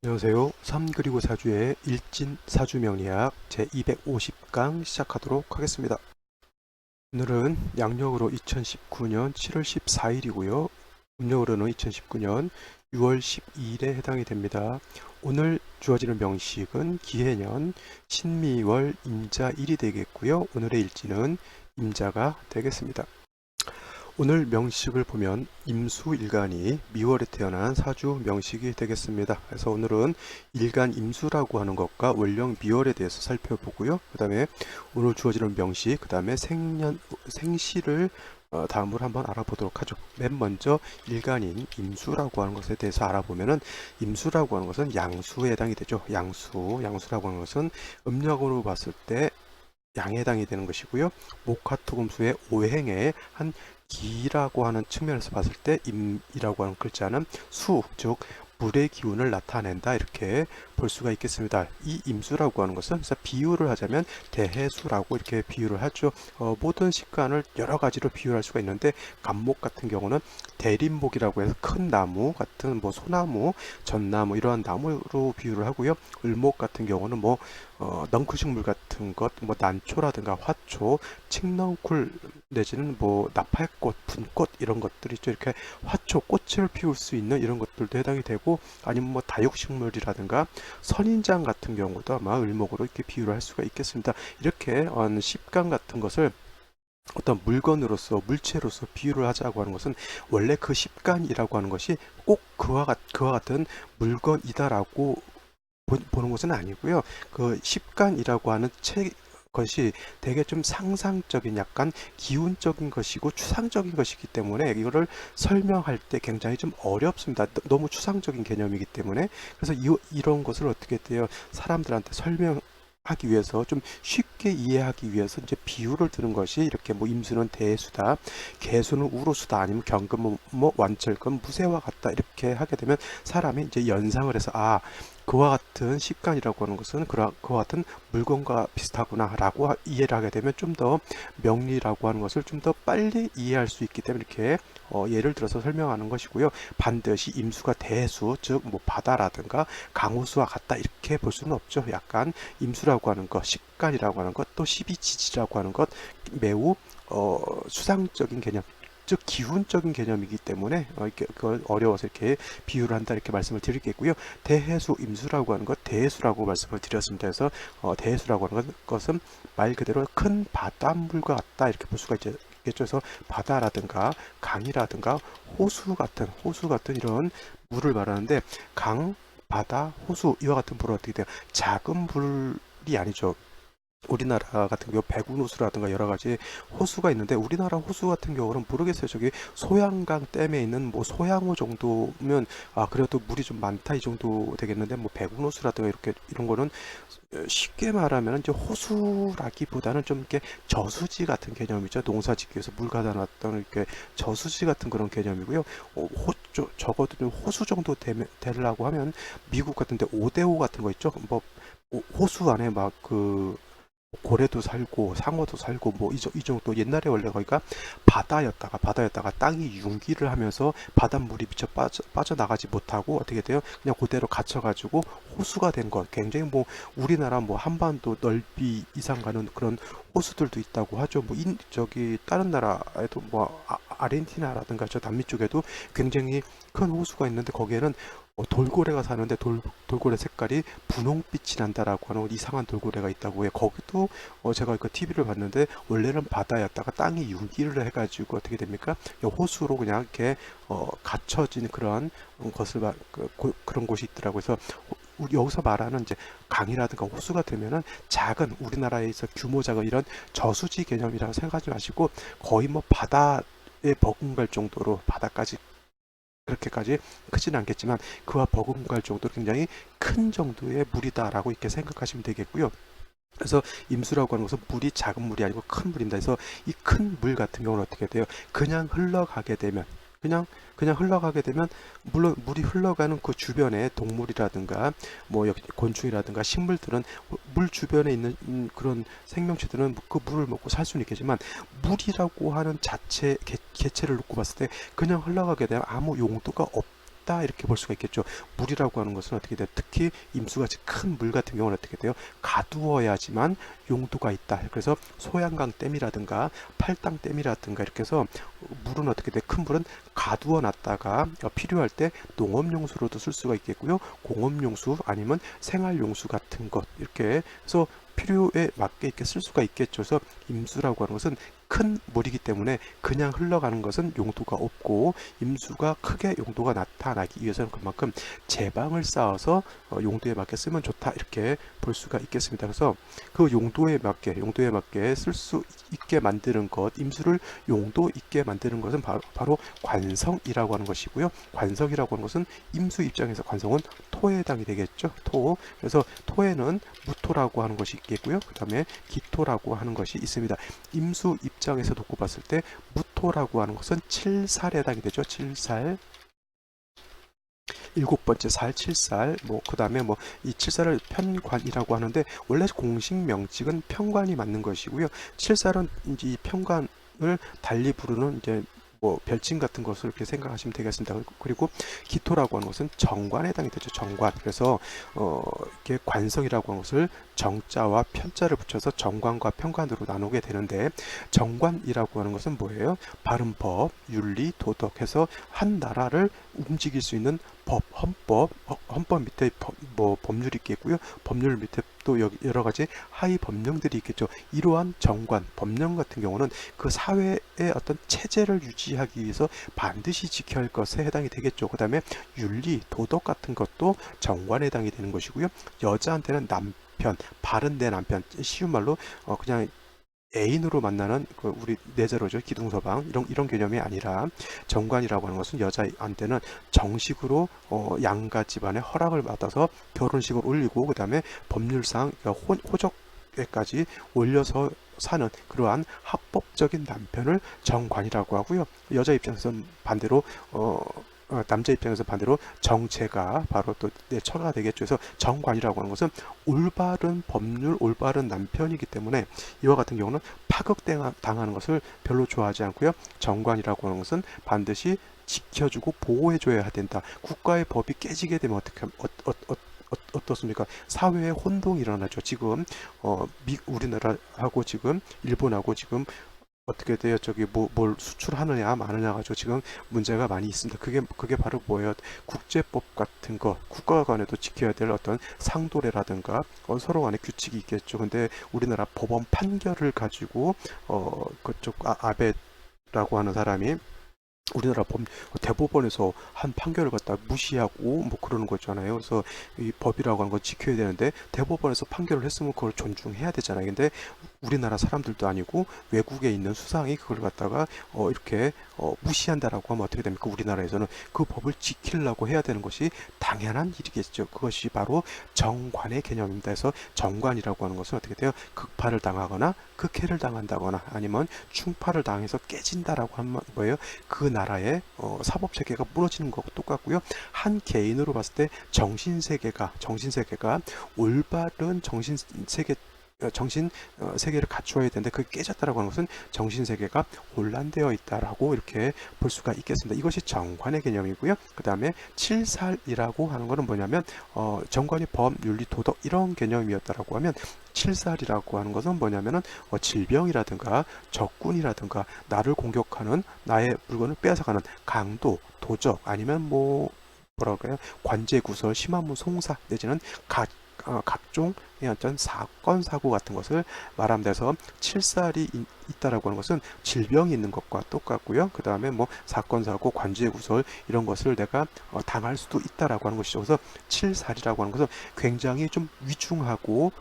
안녕하세요. 3 그리고 4주의 일진 사주명리학 제250강 시작하도록 하겠습니다. 오늘은 양력으로 2019년 7월 14일이고요. 음력으로는 2019년 6월 12일에 해당이 됩니다. 오늘 주어지는 명식은 기해년 신미월 임자일이 되겠고요. 오늘의 일지는 임자가 되겠습니다. 오늘 명식을 보면 임수일간이 미월에 태어난 사주 명식이 되겠습니다. 그래서 오늘은 일간 임수라고 하는 것과 월령 미월에 대해서 살펴보고요. 그 다음에 오늘 주어지는 명식, 그 다음에 생시를 다음으로 한번 알아보도록 하죠. 맨 먼저 일간인 임수라고 하는 것에 대해서 알아보면은 임수라고 하는 것은 양수에 해당이 되죠. 양수라고 하는 것은 음력으로 봤을 때 양에 해당이 되는 것이고요. 목화토금수의 오행의 한 기라고 하는 측면에서 봤을 때 임이라고 하는 글자는 수, 즉 물의 기운을 나타낸다 이렇게 볼 수가 있겠습니다. 이 임수라고 하는 것은 그래서 비유를 하자면 대해수라고 이렇게 비유를 하죠. 모든 식간을 여러 가지로 비유할 수가 있는데 간목 같은 경우는 대림목이라고 해서 큰 나무 같은 뭐 소나무, 전나무 이러한 나무로 비유를 하고요. 을목 같은 경우는 뭐 넝쿨식물 같은 것, 뭐 난초라든가 화초, 칡넝쿨 내지는 뭐 나팔꽃, 분꽃 이런 것들이 있죠. 이렇게 화초, 꽃을 피울 수 있는 이런 것들도 해당이 되고 아니면 뭐 다육식물이라든가 선인장 같은 경우도 아마 을목으로 이렇게 비유를 할 수가 있겠습니다. 이렇게 십간 같은 것을 어떤 물건으로서 물체로서 비유를 하자고 하는 것은 원래 그 십간이라고 하는 것이 꼭 그와 같은 물건이다라고 보는 것은 아니고요. 그 십간이라고 하는 것이 되게 좀 상상적인 약간 기운적인 것이고 추상적인 것이기 때문에 이거를 설명할 때 굉장히 좀 어렵습니다. 너무 추상적인 개념이기 때문에 그래서 이런 것을 어떻게 돼요? 사람들한테 설명하기 위해서 좀 쉽게 이해하기 위해서 이제 비유를 드는 것이 이렇게 뭐 임수는 대수다, 개수는 우로수다, 아니면 경금은 뭐 완철금 무쇠와 같다 이렇게 하게 되면 사람이 이제 연상을 해서 그와 같은 식간이라고 하는 것은 그와 같은 물건과 비슷하구나 라고 이해를 하게 되면 좀 더 명리라고 하는 것을 좀 더 빨리 이해할 수 있기 때문에 이렇게 예를 들어서 설명하는 것이고요. 반드시 임수가 대수, 즉 뭐 바다라든가 강호수와 같다 이렇게 볼 수는 없죠. 약간 임수라고 하는 것, 식간이라고 하는 것, 또 십이지지라고 하는 것 매우 수상적인 개념, 즉 기운적인 개념이기 때문에 이렇게 그걸 어려워서 이렇게 비유를 한다 이렇게 말씀을 드리겠고요. 대해수 임수라고 하는 것 대해수라고 말씀을 드렸습니다. 그래서 대해수라고 하는 것은 말 그대로 큰 바닷물과 같다 이렇게 볼 수가 있겠죠. 그래서 바다라든가 강이라든가 호수 같은 이런 물을 말하는데 강, 바다, 호수 이와 같은 물은 어떻게 돼요? 작은 물이 아니죠. 우리나라 같은 경우 백운호수라든가 여러 가지 호수가 있는데 우리나라 호수 같은 경우는 모르겠어요. 저기 소양강 댐에 있는 뭐 소양호 정도면 그래도 물이 좀 많다 이 정도 되겠는데 뭐 백운호수라든가 이렇게 이런 거는 쉽게 말하면 이제 호수라기보다는 좀 이렇게 저수지 같은 개념이죠. 농사 짓기 위해서 물 가다 놨던 이렇게 저수지 같은 그런 개념이고요. 적어도 좀 호수 정도 되려고 하면 미국 같은데 5대5 같은 거 있죠. 뭐 호수 안에 막그 고래도 살고 상어도 살고 뭐 이 정도 옛날에 원래 거기가 바다였다가 땅이 융기를 하면서 바닷물이 미처 빠져나가지 못하고 어떻게 돼요? 그냥 그대로 갇혀가지고 호수가 된 것. 굉장히 뭐 우리나라 뭐 한반도 넓이 이상 가는 그런 호수들도 있다고 하죠. 뭐 저기 다른 나라에도 뭐 아르헨티나라든가 저 남미 쪽에도 굉장히 큰 호수가 있는데 거기에는 돌고래가 사는데 돌고래 색깔이 분홍빛이 난다라고 하는 이상한 돌고래가 있다고 해요. 거기도 제가 그 TV를 봤는데 원래는 바다였다가 땅이 융기를 해가지고 어떻게 됩니까? 호수로 그냥 이렇게 갇혀진 그런 것을 그런 곳이 있더라고요. 그래서 여기서 말하는 이제 강이라든가 호수가 되면은 작은 우리나라에서 규모 작은 이런 저수지 개념이라고 생각하지 마시고 거의 뭐 바다에 버금갈 정도로 바다까지 그렇게까지 크지는 않겠지만 그와 버금갈 정도로 굉장히 큰 정도의 물이다라고 이렇게 생각하시면 되겠고요. 그래서 임수라고 하는 것은 물이 작은 물이 아니고 큰 물입니다. 그래서 이 큰 물 같은 경우는 어떻게 돼요? 그냥 흘러가게 되면 그냥 흘러가게 되면 물론 물이 흘러가는 그 주변에 동물이라든가 뭐 곤충이라든가 식물들은 물 주변에 있는 그런 생명체들은 그 물을 먹고 살 수는 있겠지만 물이라고 하는 자체 개체를 놓고 봤을 때 그냥 흘러가게 되면 아무 용도가 작다 이렇게 볼 수가 있겠죠. 물이라고 하는 것은 어떻게 돼요? 특히 임수같이 큰 물 같은 경우는 어떻게 돼요? 가두어야지만 용도가 있다. 그래서 소양강 댐이라든가 팔당 댐이라든가 이렇게 해서 물은 어떻게 돼? 큰 물은 가두어 놨다가 필요할 때 농업용수로도 쓸 수가 있겠고요. 공업용수 아니면 생활용수 같은 것 이렇게 해서 필요에 맞게 이렇게 쓸 수가 있겠죠. 그래서 임수라고 하는 것은 큰 물이기 때문에 그냥 흘러가는 것은 용도가 없고, 임수가 크게 용도가 나타나기 위해서는 그만큼 제방을 쌓아서 용도에 맞게 쓰면 좋다 이렇게 볼 수가 있겠습니다. 그래서 그 용도에 맞게 쓸 수 있게 만드는 것, 임수를 용도 있게 만드는 것은 바로 관성이라고 하는 것이고요. 관성이라고 하는 것은 임수 입장에서 관성은 토에 해당이 되겠죠. 토. 그래서 토에는 무토라고 하는 것이 있겠고요. 그 다음에 기토라고 하는 것이 있습니다. 임수 입장에서 놓고 봤을 때 무토라고 하는 것은 칠살에 해당이 되죠. 칠살. 일곱 번째 살, 칠살, 그 다음에 이 칠살을 편관이라고 하는데, 원래 공식 명칭은 편관이 맞는 것이고요. 칠살은 이제 이 편관을 달리 부르는 이제 별칭 같은 것을 이렇게 생각하시면 되겠습니다. 그리고 기토라고 하는 것은 정관에 해당이 되죠. 정관. 그래서 이렇게 관성이라고 하는 것을 정자와 편자를 붙여서 정관과 편관으로 나누게 되는데, 정관이라고 하는 것은 뭐예요? 바른 법, 윤리, 도덕 해서 한 나라를 움직일 수 있는 법, 헌법 밑에 법률이 있겠고요. 법률 밑에 또 여러 가지 하위 법령들이 있겠죠. 이러한 정관, 법령 같은 경우는 그 사회의 어떤 체제를 유지하기 위해서 반드시 지켜야 할 것에 해당이 되겠죠. 그 다음에 윤리, 도덕 같은 것도 정관에 해당이 되는 것이고요. 여자한테는 남편, 바른 내 남편, 쉬운 말로 그냥 애인으로 만나는 우리 내재로죠. 기둥서방 이런 개념이 아니라, 정관이라고 하는 것은 여자한테는 정식으로 양가 집안의 허락을 받아서 결혼식을 올리고, 그 다음에 법률상 호적에까지 올려서 사는 그러한 합법적인 남편을 정관이라고 하고요. 여자 입장에서는 반대로 남자 입장에서 반대로 정제가 바로 또 내 처가 되겠죠. 그래서 정관이라고 하는 것은 올바른 법률, 올바른 남편이기 때문에 이와 같은 경우는 파극당하는 것을 별로 좋아하지 않고요. 정관이라고 하는 것은 반드시 지켜주고 보호해줘야 된다. 국가의 법이 깨지게 되면 어떻습니까? 사회에 혼동이 일어나죠. 지금 우리나라하고 지금 일본하고 지금 어떻게 돼요? 뭘 수출하느냐 마느냐 가지고 지금 문제가 많이 있습니다. 그게 바로 뭐예요? 국제법 같은 거, 국가 간에도 지켜야 될 어떤 상도례라든가 서로 간의 규칙이 있겠죠. 근데 우리나라 법원 판결을 가지고 그쪽 아베라고 하는 사람이 우리나라 대법원에서 한 판결을 갖다 무시하고 그러는 거잖아요. 그래서 이 법이라고 하는 건 지켜야 되는데, 대법원에서 판결을 했으면 그걸 존중해야 되잖아요. 근데 우리나라 사람들도 아니고 외국에 있는 수상이 그걸 갖다가 이렇게 무시한다라고 하면 어떻게 됩니까? 우리나라에서는 그 법을 지키려고 해야 되는 것이 당연한 일이겠죠. 그것이 바로 정관의 개념입니다. 그래서 정관이라고 하는 것은 어떻게 돼요? 극파를 당하거나 극해를 당한다거나 아니면 충파를 당해서 깨진다라고 하면 뭐예요? 그 나라의 사법체계가 무너지는 것과 똑같고요. 한 개인으로 봤을 때 정신세계가 올바른 세계를 갖추어야 되는데 그게 깨졌다라고 하는 것은 정신세계가 혼란되어 있다라고 이렇게 볼 수가 있겠습니다. 이것이 정관의 개념이고요. 그 다음에 칠살이라고 하는 것은 뭐냐면 정관이 법, 윤리, 도덕 이런 개념이었다라고 하면, 칠살이라고 하는 것은 뭐냐면은 질병이라든가 적군이라든가 나를 공격하는, 나의 물건을 빼앗아가는 강도, 도적 아니면 뭐랄까요, 관제구설, 심한문 송사 내지는 각종의 어떤 사건 사고 같은 것을 말하면 돼서, 칠살이 있다라고 하는 것은 질병이 있는 것과 똑같고요. 그 다음에 사건 사고, 관제구설 이런 것을 내가 당할 수도 있다라고 하는 것이죠. 그래서 칠살이라고 하는 것은 굉장히 좀 위중하고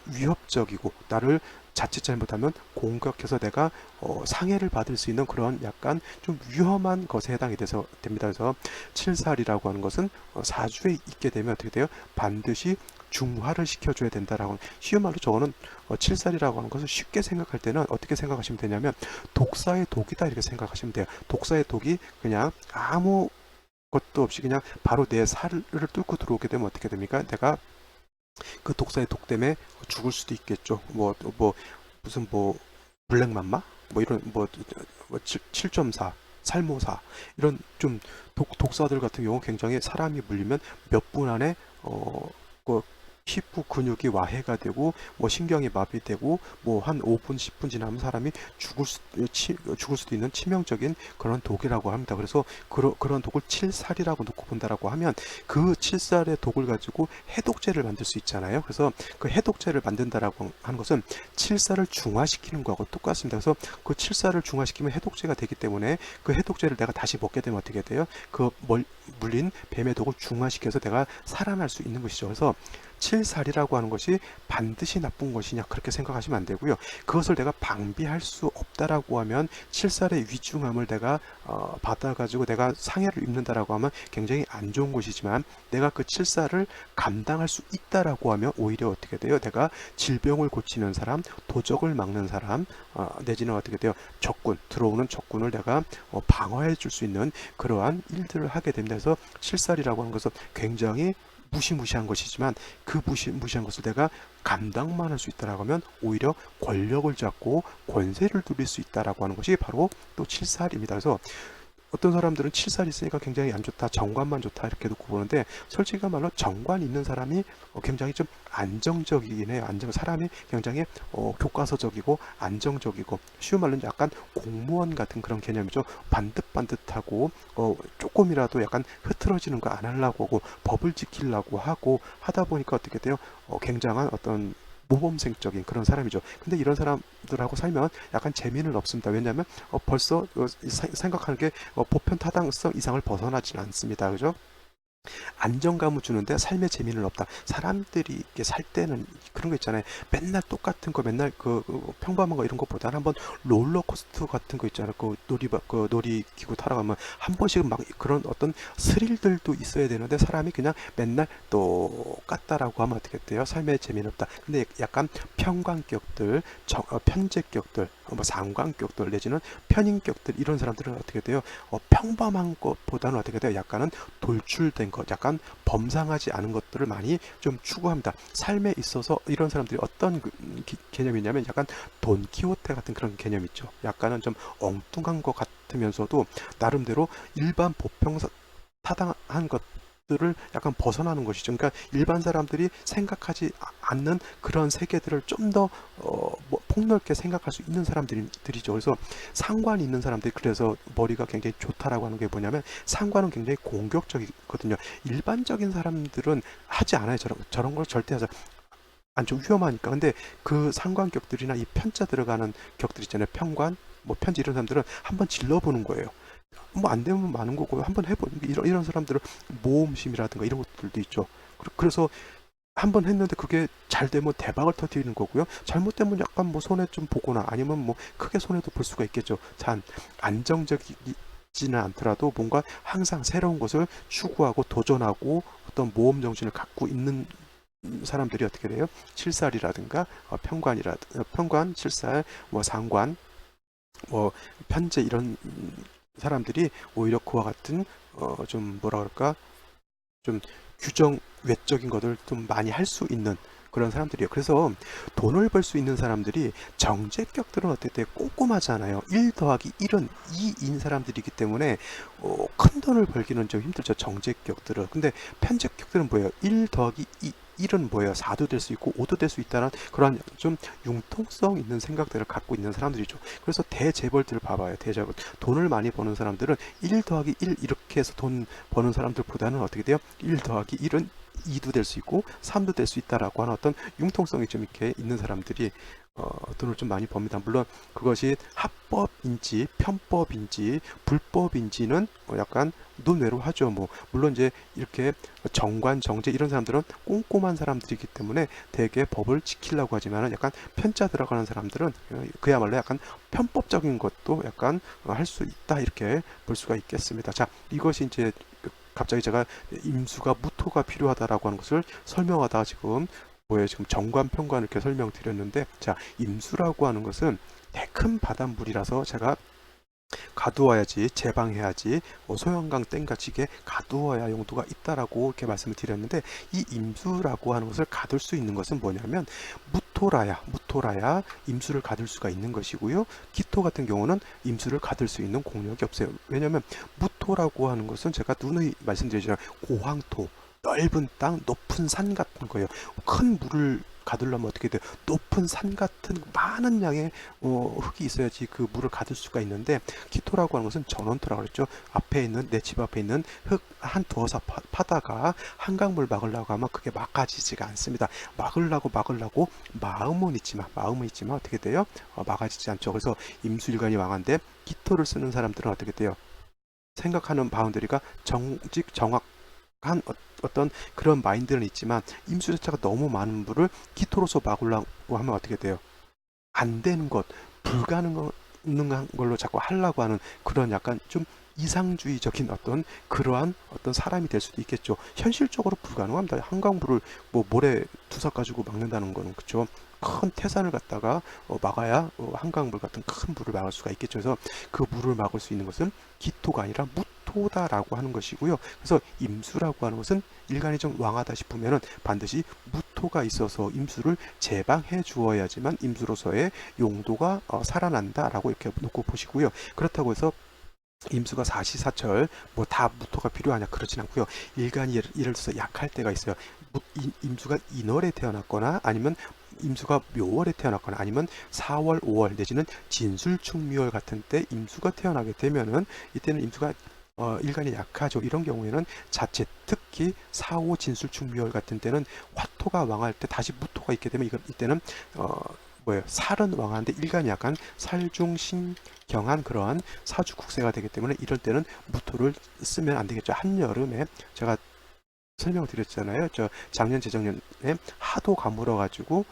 위협적이고, 나를 자칫 잘못하면 공격해서 내가 상해를 받을 수 있는 그런 약간 좀 위험한 것에 해당이 됩니다. 그래서 칠살이라고 하는 것은 사주에 있게 되면 어떻게 돼요? 반드시 중화를 시켜줘야 된다라고. 쉬운 말로 저거는 칠살이라고 하는 것을 쉽게 생각할 때는 어떻게 생각하시면 되냐면, 독사의 독이다 이렇게 생각하시면 돼요. 독사의 독이 그냥 아무 것도 없이 그냥 바로 내 살을 뚫고 들어오게 되면 어떻게 됩니까? 내가 그 독사의 독 때문에 죽을 수도 있겠죠. 무슨 블랙맘마? 이런 7.4 살모사 이런 좀 독사들 같은 경우 굉장히 사람이 물리면 몇 분 안에 그 피부 근육이 와해가 되고 뭐 신경이 마비되고 뭐 한 5분 10분 지나면 사람이 죽을 수도 있는 치명적인 그런 독이라고 합니다. 그래서 그런 독을 칠살이라고 놓고 본다라고 하면 그 칠살의 독을 가지고 해독제를 만들 수 있잖아요. 그래서 그 해독제를 만든다라고 하는 것은 칠살을 중화시키는 거하고 똑같습니다. 그래서 그 칠살을 중화시키면 해독제가 되기 때문에 그 해독제를 내가 다시 먹게 되면 어떻게 돼요? 그 물린 뱀의 독을 중화시켜서 내가 살아날 수 있는 것이죠. 그래서 칠살이라고 하는 것이 반드시 나쁜 것이냐 그렇게 생각하시면 안 되고요. 그것을 내가 방비할 수 없다라고 하면 칠살의 위중함을 내가 받아가지고 내가 상해를 입는다라고 하면 굉장히 안 좋은 것이지만 내가 그 칠살을 감당할 수 있다라고 하면 오히려 어떻게 돼요? 내가 질병을 고치는 사람, 도적을 막는 사람, 내지는 어떻게 돼요? 들어오는 적군을 내가 방어해 줄 수 있는 그러한 일들을 하게 됩니다. 그래서 칠살이라고 하는 것은 굉장히 무시무시한 것이지만 그 무시무시한 것을 내가 감당만 할 수 있다라고 하면 오히려 권력을 잡고 권세를 누릴 수 있다라고 하는 것이 바로 또 칠살입니다. 그래서 어떤 사람들은 칠살 있으니까 굉장히 안 좋다, 정관만 좋다 이렇게 놓고 보는데 솔직히 말로 정관 있는 사람이 굉장히 좀 안정적이긴 해요. 사람이 굉장히 교과서적이고 안정적이고 쉬운 말로 약간 공무원 같은 그런 개념이죠. 반듯반듯하고 조금이라도 약간 흐트러지는 거 안 하려고 하고 법을 지키려고 하고 하다 보니까 어떻게 돼요? 굉장한 어떤 모범생적인 그런 사람이죠. 근데 이런 사람들하고 살면 약간 재미는 없습니다. 왜냐하면 벌써 생각하는 게 보편 타당성 이상을 벗어나지는 않습니다. 그죠? 안정감을 주는데 삶의 재미는 없다. 사람들이 이렇게 살 때는 그런 거 있잖아요. 맨날 똑같은 거, 맨날 평범한 거 이런 것보다는 한번 롤러코스터 같은 거 있잖아요. 그 놀이기구 타러 가면 한 번씩은 막 그런 어떤 스릴들도 있어야 되는데 사람이 그냥 맨날 똑같다라고 하면 어떻게 돼요? 삶의 재미는 없다. 근데 약간 편관격들, 편제격들, 뭐 상관격들 내지는 편인격들 이런 사람들은 어떻게 돼요? 평범한 것보다는 어떻게 돼요? 약간은 돌출된 것, 약간 범상하지 않은 것들을 많이 좀 추구합니다. 삶에 있어서 이런 사람들이 어떤 개념이냐면 약간 돈키호테 같은 그런 개념 있죠. 약간은 좀 엉뚱한 것 같으면서도 나름대로 일반 보평 타당한 것들을 약간 벗어나는 것이죠. 그러니까 일반 사람들이 생각하지 않는 그런 세계들을 좀 더 폭넓게 생각할 수 있는 사람들이죠. 그래서 상관이 있는 사람들이 그래서 머리가 굉장히 좋다라고 하는 게 뭐냐면 상관은 굉장히 공격적이거든요. 일반적인 사람들은 하지 않아요. 저런 걸 절대 하지 안 좀 위험하니까. 근데 그 상관격들이나 이 편자 들어가는 격들 있잖아요. 편관, 뭐 편지 이런 사람들은 한번 질러보는 거예요. 뭐 안 되면 많은 거고 한번 해보는 이런 사람들은 모험심이라든가 이런 것들도 있죠. 그래서 한번 했는데 그게 잘 되면 대박을 터뜨리는 거고요. 잘못되면 약간 뭐 손해 좀 보거나 아니면 뭐 크게 손해도 볼 수가 있겠죠. 참 안정적이지는 않더라도 뭔가 항상 새로운 것을 추구하고 도전하고 어떤 모험 정신을 갖고 있는 사람들이 어떻게 돼요? 칠살이라든가 편관, 칠살, 뭐 상관, 뭐 편제 이런 사람들이 오히려 그와 같은 좀 뭐라 그럴까 좀 규정 외적인 것을 좀 많이 할 수 있는 그런 사람들이에요. 그래서 돈을 벌 수 있는 사람들이 정제격들은 어떨 때 꼼꼼하잖아요. 1 더하기 1은 2인 사람들이기 때문에 큰 돈을 벌기는 좀 힘들죠. 정제격들은. 근데 편제격들은 뭐예요? 1 더하기 1은 뭐예요? 4도 될 수 있고 5도 될 수 있다는 그런 좀 융통성 있는 생각들을 갖고 있는 사람들이죠. 그래서 대재벌들을 봐봐요. 대재벌. 돈을 많이 버는 사람들은 1 더하기 1 이렇게 해서 돈 버는 사람들보다는 어떻게 돼요? 1 더하기 1은 2도 될 수 있고 3도 될 수 있다라고 하는 어떤 융통성이 좀 이렇게 있는 사람들이 돈을 좀 많이 법니다. 물론 그것이 합법인지 편법인지 불법인지는 약간 논외로 하죠. 뭐 물론 이제 이렇게 정관 정제 이런 사람들은 꼼꼼한 사람들이기 때문에 대개 법을 지키려고 하지만 약간 편자 들어가는 사람들은 그야말로 약간 편법적인 것도 약간 할 수 있다 이렇게 볼 수가 있겠습니다. 자, 이것이 이제 갑자기 제가 임수가 무토가 필요하다라고 하는 것을 설명하다가 지금 뭐예요? 지금 정관, 편관 이렇게 설명드렸는데 자, 임수라고 하는 것은 큰 바닷물이라서 제가 가두어야지 제방해야지 소형강 땡가지게 가두어야 용도가 있다라고 이렇게 말씀을 드렸는데 이 임수라고 하는 것을 가둘 수 있는 것은 뭐냐면 무토라야 임수를 가들 수가 있는 것이고요. 기토 같은 경우는 임수를 가들 수 있는 공력이 없어요. 왜냐하면 무토라고 하는 것은 제가 누누이 말씀드리지만 고황토, 넓은 땅, 높은 산 같은 거예요. 큰 물을 가두려면 어떻게 돼요? 높은 산 같은 많은 양의 흙이 있어야지 그 물을 가둘 수가 있는데, 기토라고 하는 것은 전원토라고 그랬죠. 앞에 있는, 내 집 앞에 있는 흙 한 두어 사 파다가 한강물 막으려고 하면 그게 막아지지가 않습니다. 막으려고 마음은 있지만 어떻게 돼요? 막아지지 않죠. 그래서 임수일간이 왕한데 기토를 쓰는 사람들은 어떻게 돼요? 생각하는 바운더리가 정확한 어떤 그런 마인드는 있지만, 임수 자체가 너무 많은 물을 기토로서 막으려고 하면 어떻게 돼요? 안 되는 것, 불가능한 걸로 자꾸 하려고 하는 그런 약간 좀 이상주의적인 그러한 사람이 될 수도 있겠죠. 현실적으로 불가능합니다. 한강물을 뭐 모래 투석 가지고 막는다는 거는, 그렇죠. 큰 태산을 갖다가 막아야 한강물 같은 큰 물을 막을 수가 있겠죠. 그래서 그 물을 막을 수 있는 것은 기토가 아니라 무토다라고 하는 것이고요. 그래서 임수라고 하는 것은 일간이 좀 왕하다 싶으면은 반드시 무토가 있어서 임수를 제방해 주어야지만 임수로서의 용도가 살아난다라고 이렇게 놓고 보시고요. 그렇다고 해서 임수가 사시사철 뭐 다 무토가 필요하냐, 그러진 않고요. 일간이 예를 들어서 약할 때가 있어요. 임수가 인월에 태어났거나 아니면 임수가 묘월에 태어났거나 아니면 4월, 5월 내지는 진술충묘월 같은 때 임수가 태어나게 되면은 이때는 임수가 일간이 약하죠. 이런 경우에는 자체 특히 4, 5 진술충묘월 같은 때는 화토가 왕할 때 다시 무토가 있게 되면 이때는 살은 왕한데 일간이 약한 살중신경한 그러한 사주국세가 되기 때문에 이럴 때는 무토를 쓰면 안 되겠죠. 한여름에 제가 설명을 드렸잖아요. 저 작년 재작년에 하도 가물어 가지고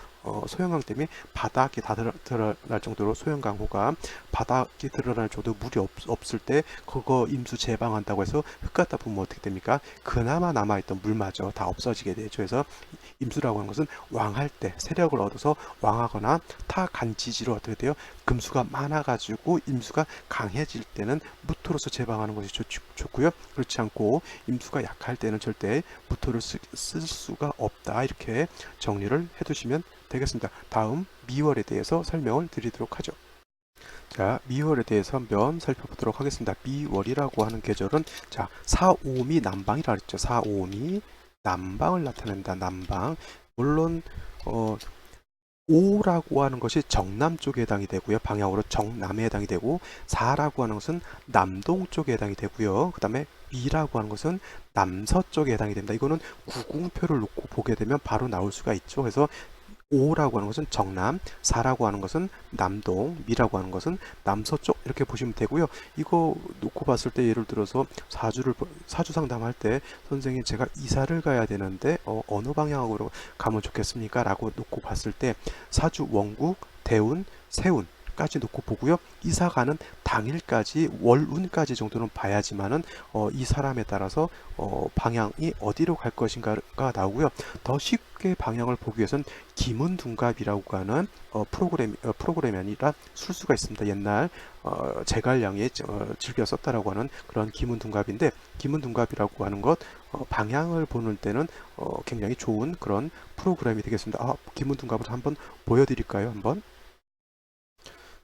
소형강 때문에 바닥이 다 드러날 정도로 소형강호가 바닥이 드러날 정도 물이 없을 때 그거 임수 제방한다고 해서 흙 갖다 부으면 어떻게 됩니까? 그나마 남아있던 물마저 다 없어지게 되죠. 그래서 임수라고 하는 것은 왕할 때 세력을 얻어서 왕하거나 타 간지지로 어떻게 돼요? 금수가 많아가지고 임수가 강해질 때는 무토로서 제방하는 것이 좋고요. 그렇지 않고 임수가 약할 때는 절대 무토를 쓸 수가 없다, 이렇게 정리를 해두시면 되겠습니다. 다음 미월에 대해서 설명을 드리도록 하죠. 자, 미월에 대해서 한번 살펴보도록 하겠습니다. 미월이라고 하는 계절은 자, 사오미 남방이라 그랬죠. 사오미 남방을 나타낸다. 남방. 물론 오라고 하는 것이 정남 쪽에 해당이 되고요. 방향으로 정남에 해당이 되고, 사라고 하는 것은 남동 쪽에 해당이 되고요. 그 다음에 미라고 하는 것은 남서쪽에 해당이 됩니다. 이거는 구궁표를 놓고 보게 되면 바로 나올 수가 있죠. 그래서 오라고 하는 것은 정남, 사라고 하는 것은 남동, 미라고 하는 것은 남서쪽, 이렇게 보시면 되고요. 이거 놓고 봤을 때 예를 들어서 사주 상담할 때 선생님 제가 이사를 가야 되는데 어느 방향으로 가면 좋겠습니까? 라고 놓고 봤을 때 사주 원국, 대운, 세운 까지 놓고 보고요. 이사 가는 당일까지 월운까지 정도는 봐야지만은 이 사람에 따라서 방향이 어디로 갈 것인가가 나오고요. 더 쉽게 방향을 보기 위해서는 기문둔갑이라고 하는 프로그램이 아니라 술수가 있습니다. 옛날 제갈량이 즐겨 썼다라고 하는 그런 기문둔갑인데, 기문둔갑이라고 하는 것 방향을 보는 때는 굉장히 좋은 그런 프로그램이 되겠습니다. 기문둔갑을 한번 보여드릴까요? 한번.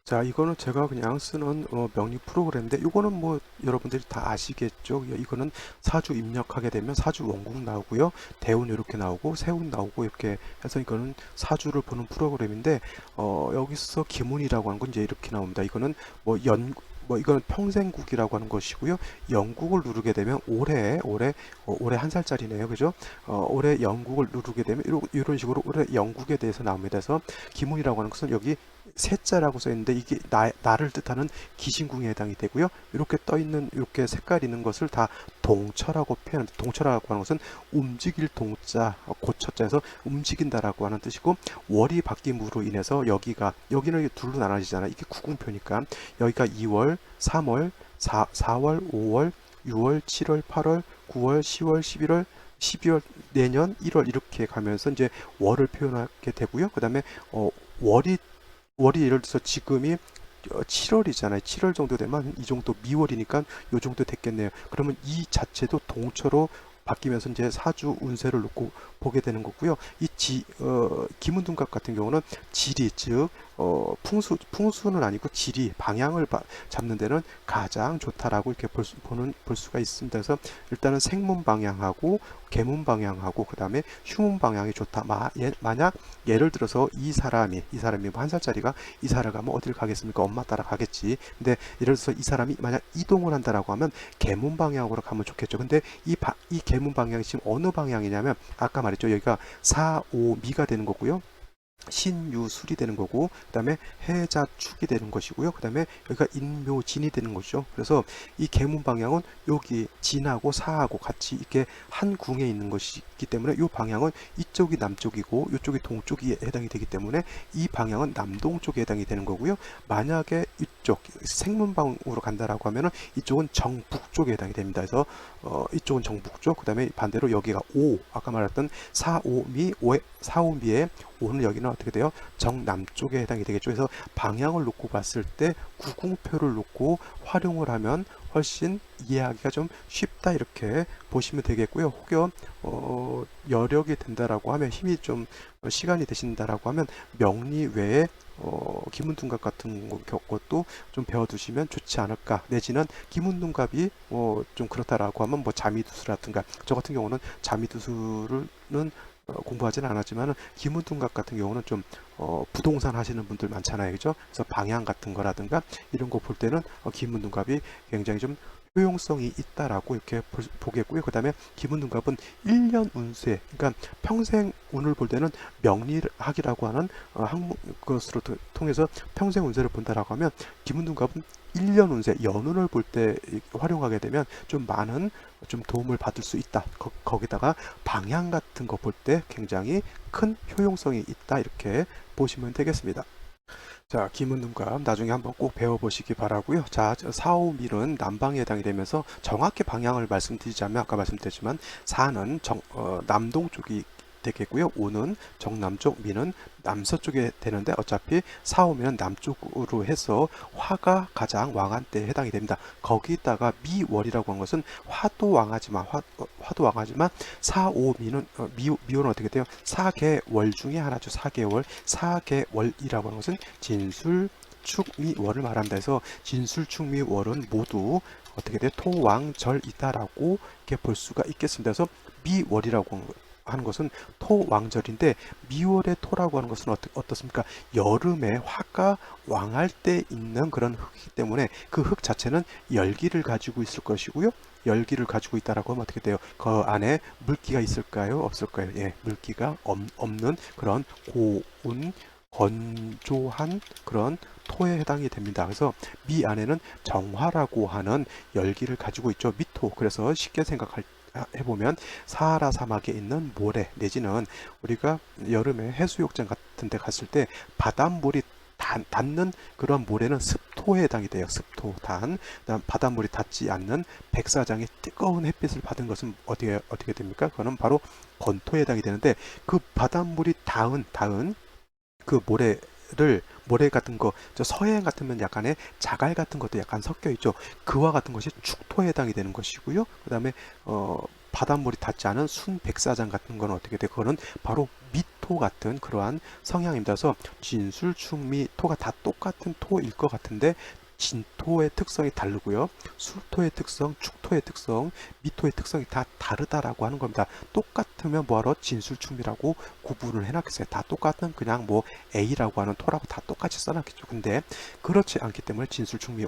자, 이거는 제가 그냥 쓰는 명리 프로그램인데, 이거는 뭐 여러분들이 다 아시겠죠. 이거는 사주 입력하게 되면 사주 원국 나오고요, 대운 이렇게 나오고 세운 나오고, 이렇게 해서 이거는 사주를 보는 프로그램인데, 여기서 기문이라고 하는 건 이제 이렇게 나옵니다. 이거는 이거는 평생국이라고 하는 것이고요. 영국을 누르게 되면 올해 한 살짜리네요, 그죠? 올해 영국을 누르게 되면 이런 식으로 올해 영국에 대해서 나옵니다. 그래서 기문이라고 하는 것은 여기 세자라고 써 있는데 이게 나를 뜻하는 기신궁에 해당이 되고요. 이렇게 떠 있는 이렇게 색깔 있는 것을 다 동처라고 표현합니다. 동처라고 하는 것은 움직일 동자, 고처자에서 움직인다라고 하는 뜻이고, 월이 바뀜으로 인해서 여기는 둘로 나눠지잖아요. 이게 구궁표니까 여기가 2월, 3월, 4월, 5월, 6월, 7월, 8월, 9월, 10월, 11월, 12월, 내년 1월 이렇게 가면서 이제 월을 표현하게 되고요. 그 다음에 월이 예를 들어서 지금이 7월이잖아요. 7월 정도 되면 이 정도, 미월이니까 이 정도 됐겠네요. 그러면 이 자체도 동처로 바뀌면서 이제 사주 운세를 놓고 보게 되는 거고요. 이 기문둔갑 같은 경우는 지리, 즉 풍수는 아니고 지리, 방향을 잡는 데는 가장 좋다라고 이렇게 볼 수가 있습니다. 그래서 일단은 생문 방향하고 계문 방향하고 그 다음에 휴문 방향이 좋다. 만약 예를 들어서 이 사람이 뭐 한 살짜리가 이사를 가면 어딜 가겠습니까? 엄마 따라 가겠지. 근데 예를 들어서 이 사람이 만약 이동을 한다라고 하면 계문 방향으로 가면 좋겠죠. 근데 이 계문 방향이 지금 어느 방향이냐면 아까 말했죠. 여기가 사오미가 되는 거고요. 신유술이 되는 거고, 그 다음에 해자축이 되는 것이고요. 그 다음에 여기가 인묘진이 되는 거죠. 그래서 이 계문 방향은 여기 진하고 사하고 같이 이렇게 한 궁에 있는 것이기 때문에 이 방향은 이쪽이 남쪽이고 이쪽이 동쪽이 해당이 되기 때문에 이 방향은 남동쪽에 해당이 되는 거고요. 만약에 이쪽 생문방으로 간다라고 하면은 이쪽은 정북쪽에 해당이 됩니다. 그래서 이쪽은 정북쪽, 그 다음에 반대로 여기가 아까 말했던 사오미의 오는 여기는 어떻게 돼요? 정남쪽에 해당이 되겠죠. 그래서 방향을 놓고 봤을 때 구궁표를 놓고 활용을 하면 훨씬 이해하기가 좀 쉽다 이렇게 보시면 되겠고요. 혹여 여력이 된다라고 하면 힘이 좀 시간이 되신다라고 하면 명리 외에 기문둔갑 같은 것도 좀 배워두시면 좋지 않을까. 내지는 기문둔갑이 좀 그렇다라고 하면 뭐 자미두수라든가, 저 같은 경우는 자미두수는 공부하지는 않았지만 기문둔갑 같은 경우는 좀 부동산 하시는 분들 많잖아요, 그죠? 그래서 방향 같은 거라든가 이런 거 볼 때는 기문둔갑이 굉장히 좀 효용성이 있다라고 이렇게 보겠고요. 그 다음에 기문둔갑은 1년 운세, 그러니까 평생 운을 볼 때는 명리학이라고 하는 것으로 통해서 평생 운세를 본다라고 하면 기문둔갑은 1년 운세, 연운을 볼 때 활용하게 되면 좀 많은 좀 도움을 받을 수 있다. 거기다가 방향 같은 거 볼 때 굉장히 큰 효용성이 있다. 이렇게 보시면 되겠습니다. 자, 기문둔갑 나중에 한번 꼭 배워보시기 바라고요. 자, 사오밀은 남방에 해당이 되면서 정확히 방향을 말씀드리자면 아까 말씀드렸지만 사는 남동쪽이 되겠고요. 오는 정남쪽, 미는 남서쪽에 되는데 어차피 사오면 남쪽으로 해서 화가 가장 왕한 때에 해당이 됩니다. 거기다가 미월이라고 하는 것은 화도 왕하지만 사오미는 미월은 어떻게 돼요? 사계월 중에 하나죠. 사계월이라고 하는 것은 진술 축미월을 말합니다. 그래서 진술축미월은 모두 어떻게 돼요? 토왕절이다라고 이렇게 볼 수가 있겠습니다. 그래서 미월이라고 하는 것은 토왕절인데 미월의 토라고 하는 것은 어떻습니까? 여름에 화가 왕할 때 있는 그런 흙이기 때문에 그 흙 자체는 열기를 가지고 있을 것이고요. 열기를 가지고 있다라고 하면 어떻게 돼요? 그 안에 물기가 있을까요? 없을까요? 예, 물기가 없는 그런 고운 건조한 그런 토에 해당이 됩니다. 그래서 미 안에는 정화라고 하는 열기를 가지고 있죠. 미토. 그래서 쉽게 해보면 사하라 사막에 있는 모래 내지는 우리가 여름에 해수욕장 같은 데 갔을 때 바닷물이 닿는 그런 모래는 습토에 해당이 돼요. 습토, 그다음 바닷물이 닿지 않는 백사장의 뜨거운 햇빛을 받은 것은 어떻게 됩니까? 그거는 바로 건토에 해당이 되는데 그 바닷물이 닿은 그 모래 같은 거, 저 서해안 같으면 약간의 자갈 같은 것도 약간 섞여 있죠. 그와 같은 것이 축토에 해당이 되는 것이고요. 그 다음에 바닷물이 닿지 않은 순백사장 같은 건 어떻게 돼? 그거는 바로 미토 같은 그러한 성향입니다. 그래서 진술, 충미, 토가 다 똑같은 토일 것 같은데 진토의 특성이 다르고요. 술토의 특성, 축토의 특성, 미토의 특성이 다 다르다라고 하는 겁니다. 똑같으면 뭐하러 진술충미라고 구분을 해놨겠어요. 다 똑같은 그냥 뭐 A라고 하는 토라고 다 똑같이 써놨겠죠. 근데 그렇지 않기 때문에 진술충미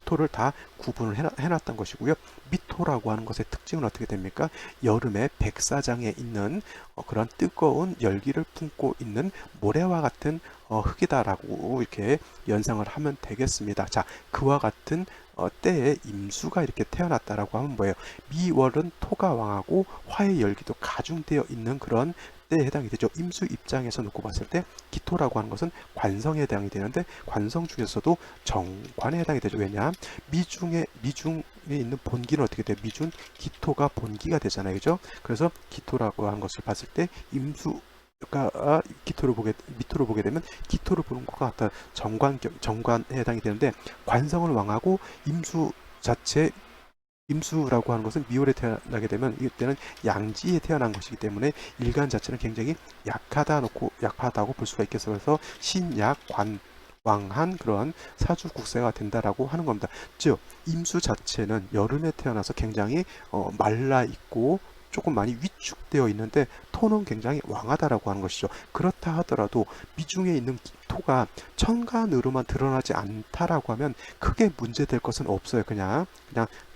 토를 다 구분을 해놨던 것이고요. 미토라고 하는 것의 특징은 어떻게 됩니까? 여름에 백사장에 있는 그런 뜨거운 열기를 품고 있는 모래와 같은 흙이다라고 이렇게 연상을 하면 되겠습니다. 자, 그와 같은 때에 임수가 이렇게 태어났다라고 하면 뭐예요? 미월은 토가 왕하고 화의 열기도 가중되어 있는 그런 때에 해당이 되죠. 임수 입장에서 놓고 봤을 때 기토라고 하는 것은 관성에 해당이 되는데 관성 중에서도 정관에 해당이 되죠. 왜냐? 미중에 있는 본기는 어떻게 돼요? 미중 기토가 본기가 되잖아요. 그죠? 그래서 기토라고 하는 것을 봤을 때 임수 미토를 보게 되면 기토를 보는 것과 같다. 정관에 해당이 되는데 관성을 왕하고 임수 자체 임수라고 하는 것은 미월에 태어나게 되면 이때는 양지에 태어난 것이기 때문에 일간 자체는 굉장히 약하다고 볼 수가 있겠어요. 그래서 신약 관왕한 그런 사주 국세가 된다라고 하는 겁니다. 즉 임수 자체는 여름에 태어나서 굉장히 말라 있고 조금 많이 위축되어 있는데 토는 굉장히 왕하다라고 하는 것이죠. 그렇다 하더라도 미중에 있는 토가 천간으로만 드러나지 않다라고 하면 크게 문제될 것은 없어요. 그냥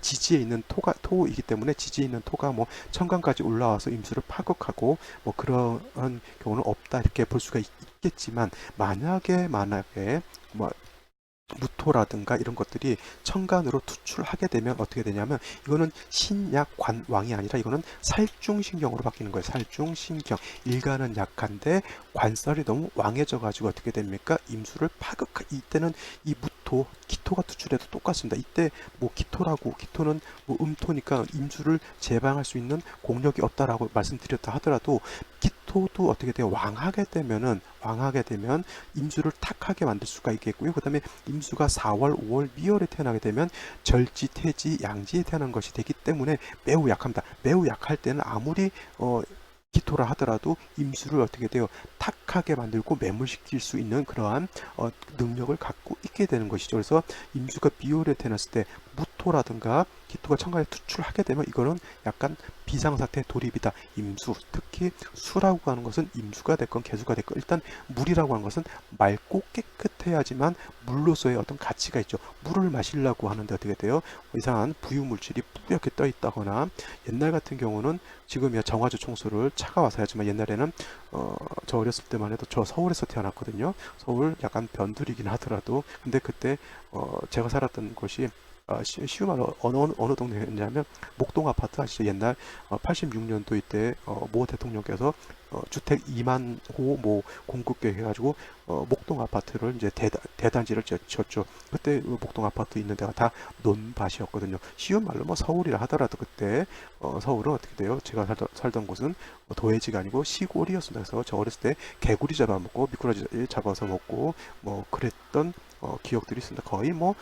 지지에 있는 토이기 때문에 지지에 있는 토가 뭐 천간까지 올라와서 임수를 파극하고 뭐 그런 경우는 없다 이렇게 볼 수가 있겠지만 만약에 뭐 무토라든가 이런 것들이 천간으로 투출하게 되면 어떻게 되냐면 이거는 신약관왕이 아니라 이거는 살중신경으로 바뀌는 거예요. 살중신경. 일간은 약한데 관살이 너무 왕해져 가지고 어떻게 됩니까? 임수를 이때는 이 무토 기토가 투출해도 똑같습니다. 이때 뭐 기토는 뭐 음토니까 임수를 제방할 수 있는 공력이 없다라고 말씀드렸다 하더라도 기토도 어떻게 돼요? 왕하게 되면 임수를 탁하게 만들 수가 있겠고요. 그 다음에 임수가 4월, 5월, 미월에 태어나게 되면 절지, 태지, 양지에 태어난 것이 되기 때문에 매우 약합니다. 매우 약할 때는 아무리 기토라 하더라도 임수를 어떻게 돼요? 탁하게 만들고 매몰시킬 수 있는 그러한 능력을 갖고 있게 되는 것이죠. 그래서 임수가 비올에 태어났을 때 무토라든가 기토가 천간에 투출하게 되면 이거는 약간 비상사태 돌입이다. 임수, 특히 수라고 하는 것은 임수가 됐건 개수가 됐건 일단 물이라고 하는 것은 맑고 깨끗해야지만 물로서의 어떤 가치가 있죠. 물을 마시려고 하는데 어떻게 돼요? 이상한 부유물질이 뿌옇게 떠 있다거나 옛날 같은 경우는 지금이야 정화조 청소를 차가 와서 하지만 옛날에는 저 어렸을 때만 해도 저 서울에서 태어났거든요. 서울 약간 변두리긴 하더라도 근데 그때 제가 살았던 곳이 쉬운 말로 어느 동네였냐면 목동 아파트 아시죠? 옛날 86년도 이때 모 대통령께서 주택 2만 호 뭐 공급계 해가지고 목동 아파트를 이제 대단지를 지었죠. 그때 목동 아파트 있는 데가 다 논밭이었거든요. 쉬운 말로 뭐 서울이라 하더라도 그때 서울은 어떻게 돼요? 제가 살던 곳은 도회지가 아니고 시골이었습니다. 그래서 저 어렸을 때 개구리 잡아먹고 미꾸라지 잡아서 먹고 뭐 그랬던 기억들이 있습니다. 거의 뭐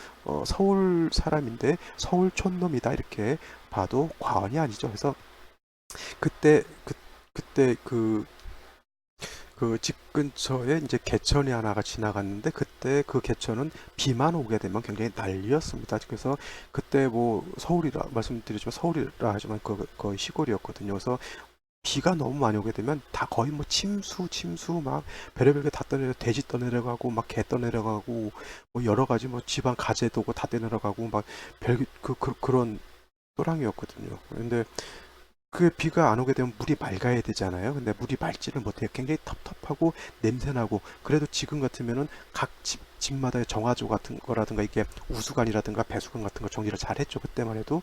서울 사람인데 서울 촌놈이다 이렇게 봐도 과언이 아니죠. 그래서 그때 그 집 근처에 이제 개천이 하나가 지나갔는데 그때 그 개천은 비만 오게 되면 굉장히 난리였습니다. 그래서 그때 뭐 서울이라 말씀드리지만 서울이라 하지만 거의 시골이었거든요. 그래서 비가 너무 많이 오게 되면 다 거의 뭐 침수 막 별의별 게 다 떠내려 돼지 떠내려가고 막 개 떠내려가고 뭐 여러 가지 뭐 집안 가재도고 다 떠내려가고 막 그런 또랑이었거든요. 근데 그 비가 안 오게 되면 물이 맑아야 되잖아요. 근데 물이 맑지를 못해요. 굉장히 텁텁하고 냄새나고 그래도 지금 같으면은 각 집마다의 정화조 같은 거라든가 이게 우수관이라든가 배수관 같은 거 정리를 잘 했죠. 그때만 해도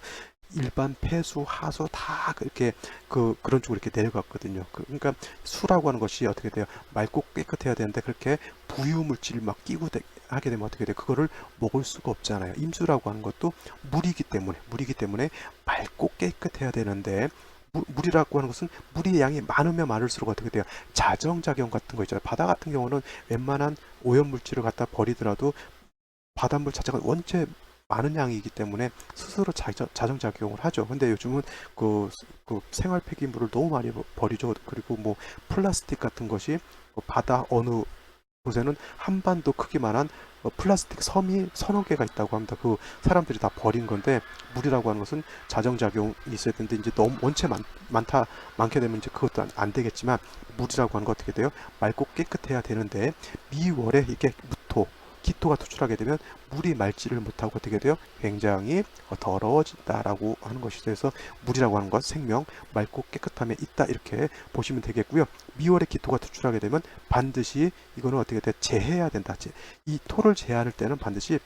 일반 폐수, 하수 다 그렇게 그런 쪽으로 이렇게 내려갔거든요. 그러니까 수라고 하는 것이 어떻게 돼요? 맑고 깨끗해야 되는데 그렇게 부유물질 막 끼고 하게 되면 어떻게 돼요? 그거를 먹을 수가 없잖아요. 임수라고 하는 것도 물이기 때문에 맑고 깨끗해야 되는데 물이라고 하는 것은 물의 양이 많으면 많을수록 어떻게 돼요? 자정작용 같은 거 있잖아요. 바다 같은 경우는 웬만한 오염물질을 갖다 버리더라도 바닷물 자체가 원체 많은 양이기 때문에 스스로 자정작용을 하죠. 근데 요즘은 그 생활 폐기물을 너무 많이 버리죠. 그리고 뭐 플라스틱 같은 것이 바다 어느 곳에는 한반도 크기만한 플라스틱 섬이 서너 개가 있다고 합니다. 그 사람들이 다 버린 건데 물이라고 하는 것은 자정작용이 있어야 되는데 이제 너무 원체 많게 되면 이제 그것도 안 되겠지만 물이라고 하는 거 어떻게 돼요? 맑고 깨끗해야 되는데 미월에 이게 무토 기토가 투출하게 되면 물이 맑지를 못하고 어떻게 돼요? 굉장히 더러워진다라고 하는 것이죠. 그래서 물이라고 하는 것 생명 맑고 깨끗함에 있다 이렇게 보시면 되겠고요. 미월에 기토가 투출하게 되면 반드시 이거는 어떻게 돼? 제해야 된다. 이 토를 제한할 때는 반드시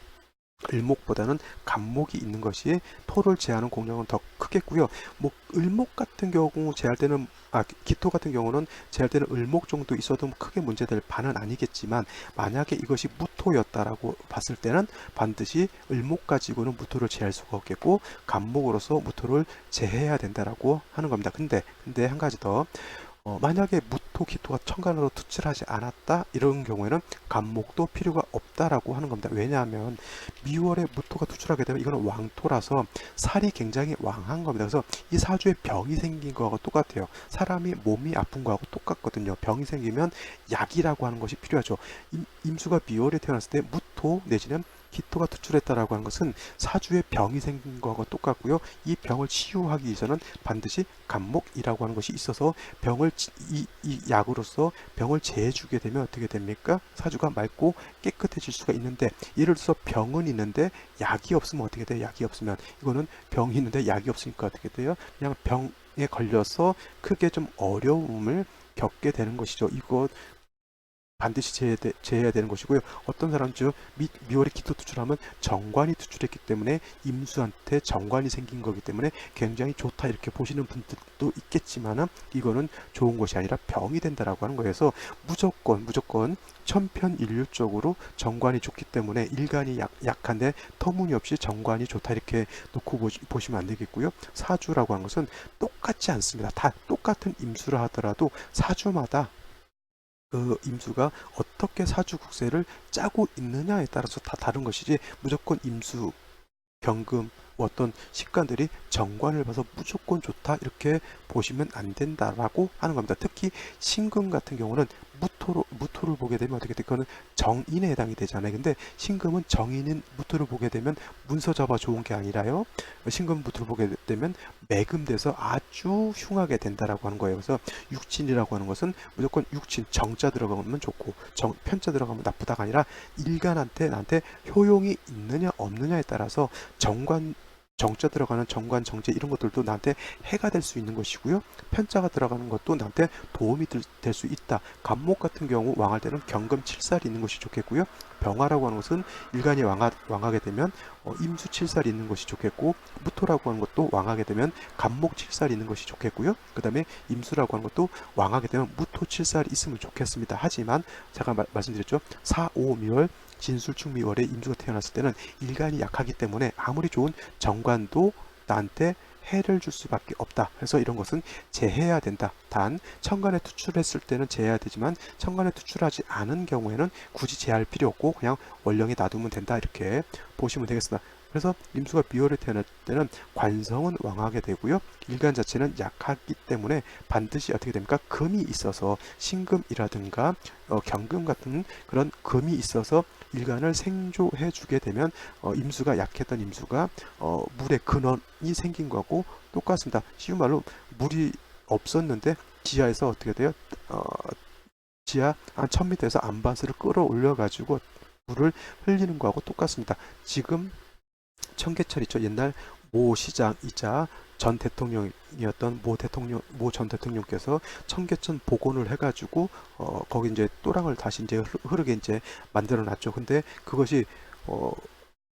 을목보다는 간목이 있는 것이 토를 제하는 공력은 더 크겠고요. 뭐 을목 같은 경우 제할 때는 기토 같은 경우는 제할 때는 을목 정도 있어도 크게 문제될 바는 아니겠지만 만약에 이것이 무토였다라고 봤을 때는 반드시 을목 가지고는 무토를 제할 수가 없겠고 간목으로서 무토를 제해야 된다라고 하는 겁니다. 근데 한 가지 더 만약에 무토, 기토가 천간으로 투출하지 않았다, 이런 경우에는 간목도 필요가 없다라고 하는 겁니다. 왜냐하면 미월에 무토가 투출하게 되면 이거는 왕토라서 살이 굉장히 왕한 겁니다. 그래서 이 사주에 병이 생긴 거하고 똑같아요. 사람이 몸이 아픈 거하고 똑같거든요. 병이 생기면 약이라고 하는 것이 필요하죠. 임수가 미월에 태어났을 때 무토 내지는 기토가 투출했다라고 하는 것은 사주에 병이 생긴 거하고 똑같고요. 이 병을 치유하기 위해서는 반드시 간목이라고 하는 것이 있어서 병을 이 약으로서 병을 제해주게 되면 어떻게 됩니까? 사주가 맑고 깨끗해질 수가 있는데, 예를 들어서 병은 있는데 약이 없으면 어떻게 돼요? 약이 없으면 이거는 병이 있는데 약이 없으니까 어떻게 돼요? 그냥 병에 걸려서 크게 좀 어려움을 겪게 되는 것이죠. 이거 반드시 제해야 되는 것이고요. 어떤 사람 중 미월에 기토 투출하면 정관이 투출했기 때문에 임수한테 정관이 생긴 거기 때문에 굉장히 좋다 이렇게 보시는 분들도 있겠지만은, 이거는 좋은 것이 아니라 병이 된다라고 하는 거여서 무조건 천편일률적으로 정관이 좋기 때문에 일간이 약한데 터무니없이 정관이 좋다 이렇게 놓고 보시면 안 되겠고요. 사주라고 하는 것은 똑같지 않습니다. 다 똑같은 임수라 하더라도 사주마다 그 임수가 어떻게 사주 국세를 짜고 있느냐에 따라서 다 다른 것이지, 무조건 임수, 경금, 어떤 식관들이 정관을 봐서 무조건 좋다 이렇게 보시면 안 된다라고 하는 겁니다. 특히 신금 같은 경우는 무토를 보게 되면 어떻게 돼? 그거는 정인에 해당이 되잖아요. 근데 신금은 정인인 무토를 보게 되면 문서 잡아 좋은 게 아니라요. 신금 무토를 보게 되면 매금돼서 아주 흉하게 된다라고 하는 거예요. 그래서 육진이라고 하는 것은 무조건 육진 정자 들어가면 좋고 편자 들어가면 나쁘다가 아니라 일간한테 나한테 효용이 있느냐 없느냐에 따라서 정자 들어가는 정관, 정제 이런 것들도 나한테 해가 될 수 있는 것이고요. 편자가 들어가는 것도 나한테 도움이 될 수 있다. 간목 같은 경우 왕할 때는 경금 7살이 있는 것이 좋겠고요. 병화라고 하는 것은 일간이 왕하게 되면 임수 7살이 있는 것이 좋겠고, 무토라고 하는 것도 왕하게 되면 간목 7살이 있는 것이 좋겠고요. 그 다음에 임수라고 하는 것도 왕하게 되면 무토 7살이 있으면 좋겠습니다. 하지만 제가 말씀드렸죠. 4, 5, 미월 진술충미월에 임수가 태어났을 때는 일간이 약하기 때문에 아무리 좋은 정관도 나한테 해를 줄 수밖에 없다. 그래서 이런 것은 제해야 된다. 단 천간에 투출했을 때는 제해야 되지만 천간에 투출하지 않은 경우에는 굳이 제할 필요 없고 그냥 원령에 놔두면 된다. 이렇게 보시면 되겠습니다. 그래서 임수가 미월에 태어날 때는 관성은 왕하게 되고요. 일간 자체는 약하기 때문에 반드시 어떻게 됩니까? 금이 있어서 신금이라든가 경금 같은 그런 금이 있어서 일간을 생조해 주게 되면 임수가 약했던 임수가 물의 근원이 생긴 거고 똑같습니다. 쉬운 말로 물이 없었는데 지하에서 어떻게 돼요? 지하 한 1000m에서 안반스를 끌어올려 가지고 물을 흘리는 거하고 똑같습니다. 지금 청계천 있죠. 옛날 모 시장이자 전 대통령이었던 모 전 대통령께서 청계천 복원을 해가지고 거기 이제 또랑을 다시 이제 흐르게 이제 만들어 놨죠. 근데 그것이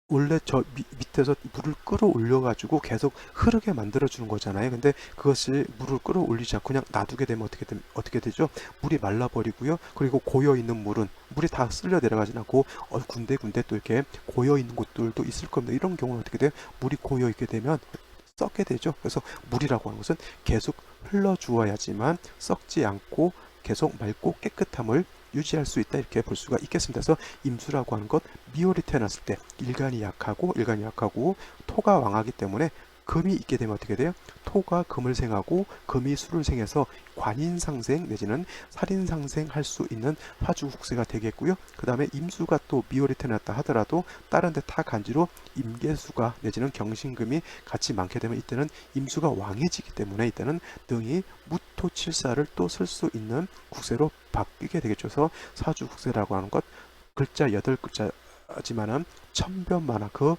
원래 저 밑에서 물을 끌어올려 가지고 계속 흐르게 만들어 주는 거잖아요. 근데 그것을 물을 끌어올리지 않고 그냥 놔두게 되면 어떻게 되죠? 물이 말라버리고요. 그리고 고여 있는 물은 물이 다 쓸려 내려가지 않고 군데군데 또 이렇게 고여 있는 곳들도 있을 겁니다. 이런 경우는 어떻게 돼요? 물이 고여 있게 되면 썩게 되죠. 그래서 물이라고 하는 것은 계속 흘러 주어야지만 썩지 않고 계속 맑고 깨끗함을 유지할 수 있다 이렇게 볼 수가 있겠습니다. 그래서 임수라고 하는 것 미월이 태어났을 때 일간이 약하고 토가 왕하기 때문에 금이 있게 되면 어떻게 돼요? 토가 금을 생하고 금이 수를 생해서 관인상생 내지는 살인상생 할 수 있는 화주국세가 되겠고요. 그 다음에 임수가 또 미월이 태어났다 하더라도 다른 데 타 간지로 임계수가 내지는 경신금이 같이 많게 되면 이때는 임수가 왕해지기 때문에 이때는 능히 무토칠사를 또 쓸 수 있는 국세로 바뀌게 되겠죠. 그래서 사주국세라고 하는 것 글자 8글자지만은 천변만화 그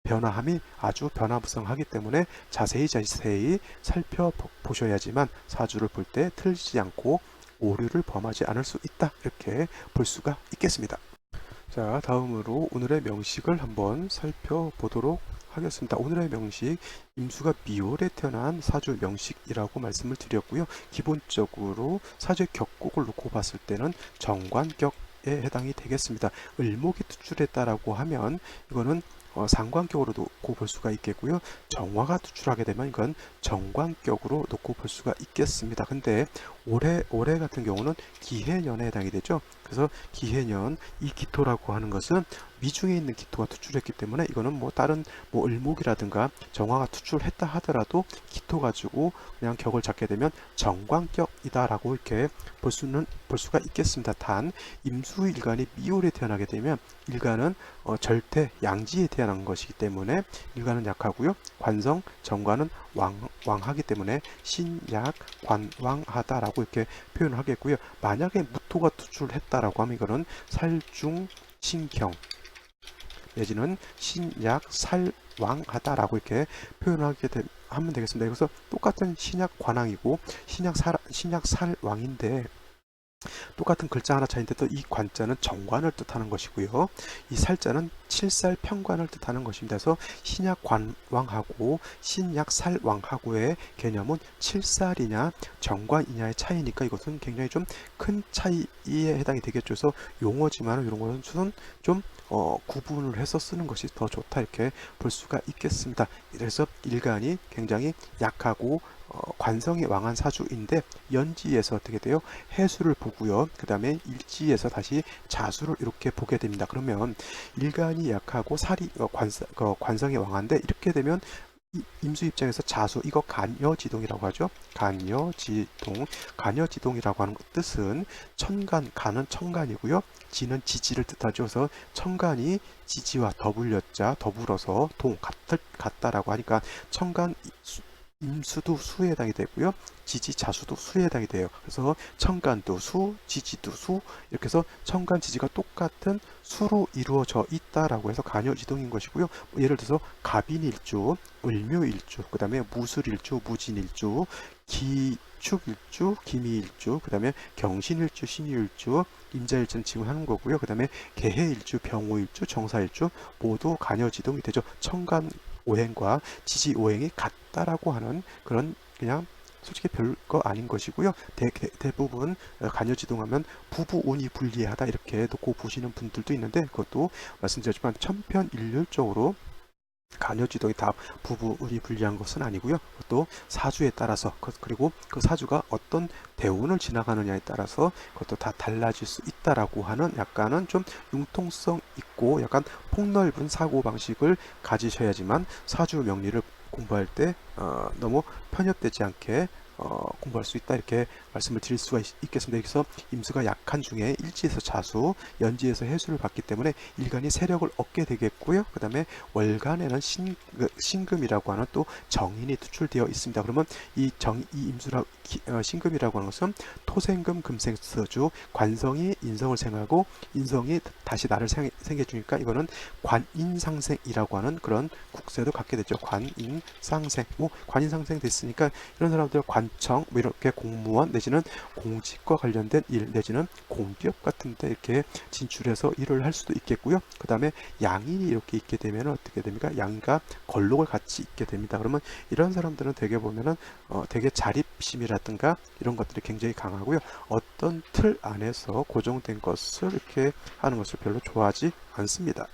변화함이 아주 변화무쌍하기 때문에 자세히 살펴보셔야지만 사주를 볼 때 틀리지 않고 오류를 범하지 않을 수 있다 이렇게 볼 수가 있겠습니다. 자, 다음으로 오늘의 명식을 한번 살펴보도록 하겠습니다. 오늘의 명식 임수가 미월에 태어난 사주 명식이라고 말씀을 드렸고요. 기본적으로 사주의 격곡을 놓고 봤을 때는 정관격에 해당이 되겠습니다. 을목이 투출했다라고 하면 이거는 상관격으로 놓고 볼 수가 있겠고요. 정화가 투출하게 되면 이건 정관격으로 놓고 볼 수가 있겠습니다. 근데 올해 같은 경우는 기해년에 해당이 되죠. 그래서 기해년, 이 기토라고 하는 것은 미중에 있는 기토가 투출했기 때문에 이거는 뭐 다른 뭐 을목이라든가 정화가 투출했다 하더라도 기토 가지고 그냥 격을 잡게 되면 정관격이다라고 이렇게 볼 수가 있겠습니다. 단 임수일간이 미월에 태어나게 되면 일간은 절대 양지에 태어난 것이기 때문에 일간은 약하고요. 관성, 정관은 왕하기 때문에 신약, 관왕하다라고 이렇게 표현을 하겠고요. 만약에 무토가 투출했다라고 하면 이거는 살중, 신경 내지는 신약, 살왕하다라고 이렇게 표현하게 하면 되겠습니다. 그래서 똑같은 신약 관왕이고 신약 살왕인데 똑같은 글자 하나 차이인데 또 이 관자는 정관을 뜻하는 것이고요. 이 살자는 칠살 평관을 뜻하는 것입니다. 그래서 신약 관왕하고 신약 살왕하고의 개념은 칠살이냐 정관이냐의 차이니까 이것은 굉장히 좀 큰 차이에 해당이 되겠죠. 그래서 용어지만 이런 것은 좀 구분을 해서 쓰는 것이 더 좋다 이렇게 볼 수가 있겠습니다. 그래서 일간이 굉장히 약하고 관성이 왕한 사주인데 연지에서 어떻게 돼요? 해수를 보고요. 그 다음에 일지에서 다시 자수를 이렇게 보게 됩니다. 그러면 일간이 약하고 살이 관성이 왕한데 이렇게 되면 임수 입장에서 자수 이거 간여지동이라고 하죠. 간여지동이라고 하는 뜻은 천간, 간은 천간이고요. 지는 지지를 뜻하죠. 그래서 천간이 지지와 더불어서 같다라고 하니까 천간 임수도 수에 해당이 되고요. 지지 자수도 수에 해당이 돼요. 그래서 천간도 수, 지지도 수 이렇게 해서 천간 지지가 똑같은 수로 이루어져 있다라고 해서 간여지동인 것이고요. 예를 들어서 갑인일주, 을묘일주, 그 다음에 무술일주, 무진일주, 기축일주, 기미일주, 그 다음에 경신일주, 신유일주, 임자일주는 지금 하는 거고요. 그 다음에 개해일주, 병호일주, 정사일주 모두 간여지동이 되죠. 천간 오행과 지지 오행이 같다라고 하는 그런 그냥 솔직히 별거 아닌 것이고요. 대부분 간여지동하면 부부운이 불리하다 이렇게 놓고 보시는 분들도 있는데 그것도 말씀드렸지만 천편일률적으로 간여지동이 다 부부운이 불리한 것은 아니고요. 그것도 사주에 따라서 그리고 그 사주가 어떤 대운을 지나가느냐에 따라서 그것도 다 달라질 수 있다라고 하는 약간은 좀 융통성 있고 약간 폭넓은 사고방식을 가지셔야지만 사주 명리를 공부할 때 너무 편협되지 않게 공부할 수 있다 이렇게 말씀을 드릴 수가 있겠습니다. 그래서 임수가 약한 중에 일지에서 자수, 연지에서 해수를 받기 때문에 일간이 세력을 얻게 되겠고요. 그 다음에 월간에는 신금이라고 하는 또 정인이 투출되어 있습니다. 그러면 이 신금이라고 하는 것은 토생금 금생서주 관성이 인성을 생하고 인성이 다시 나를 생겨주니까 이거는 관인상생이라고 하는 그런 국세도 갖게 되죠. 관인상생, 관인상생 됐으니까 이런 사람들 관청, 이렇게 공무원 내지는 공직과 관련된 일 내지는 공기업 같은데 이렇게 진출해서 일을 할 수도 있겠고요. 그 다음에 양인이 이렇게 있게 되면 어떻게 됩니까? 양인과 걸록을 같이 있게 됩니다. 그러면 이런 사람들은 되게 보면은 되게 자립심이라든가 이런 것들이 굉장히 강하고요. 어떤 틀 안에서 고정된 것을 이렇게 하는 것을 별로 좋아하지 않습니다.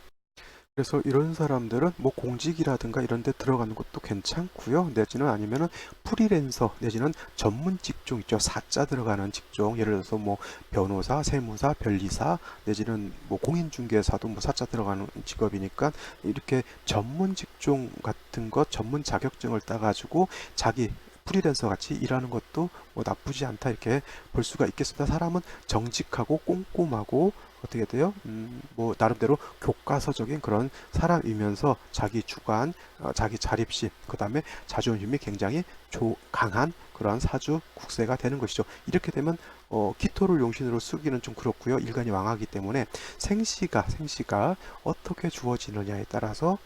그래서 이런 사람들은 뭐 공직이라든가 이런 데 들어가는 것도 괜찮고요. 내지는 아니면은 프리랜서 내지는 전문 직종 있죠. 사자 들어가는 직종. 예를 들어서 뭐 변호사, 세무사, 변리사 내지는 뭐 공인중개사도 뭐 사자 들어가는 직업이니까 이렇게 전문 직종 같은 것, 전문 자격증을 따가지고 자기 프리랜서 같이 일하는 것도 뭐 나쁘지 않다 이렇게 볼 수가 있겠습니다. 사람은 정직하고 꼼꼼하고 어떻게 돼요? 뭐 나름대로 교과서적인 그런 사람이면서 자기 주관, 자기 자립심, 그 다음에 자존심이 굉장히 강한 그러한 사주 국세가 되는 것이죠. 이렇게 되면 기토를 용신으로 쓰기는 좀 그렇고요. 일간이 왕하기 때문에 생시가 어떻게 주어지느냐에 따라서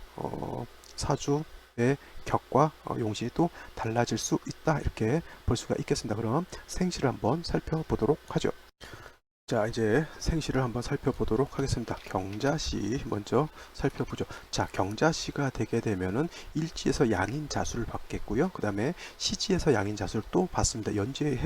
사주의 격과 용신이 또 달라질 수 있다 이렇게 볼 수가 있겠습니다. 그럼 생시를 한번 살펴보도록 하죠. 자, 이제 생시를 한번 살펴보도록 하겠습니다. 경자시 먼저 살펴보죠. 자, 경자시가 되게 되면은 일지에서 양인 자수를 받겠고요. 그 다음에 시지에서 양인 자수를 또 받습니다. 연지에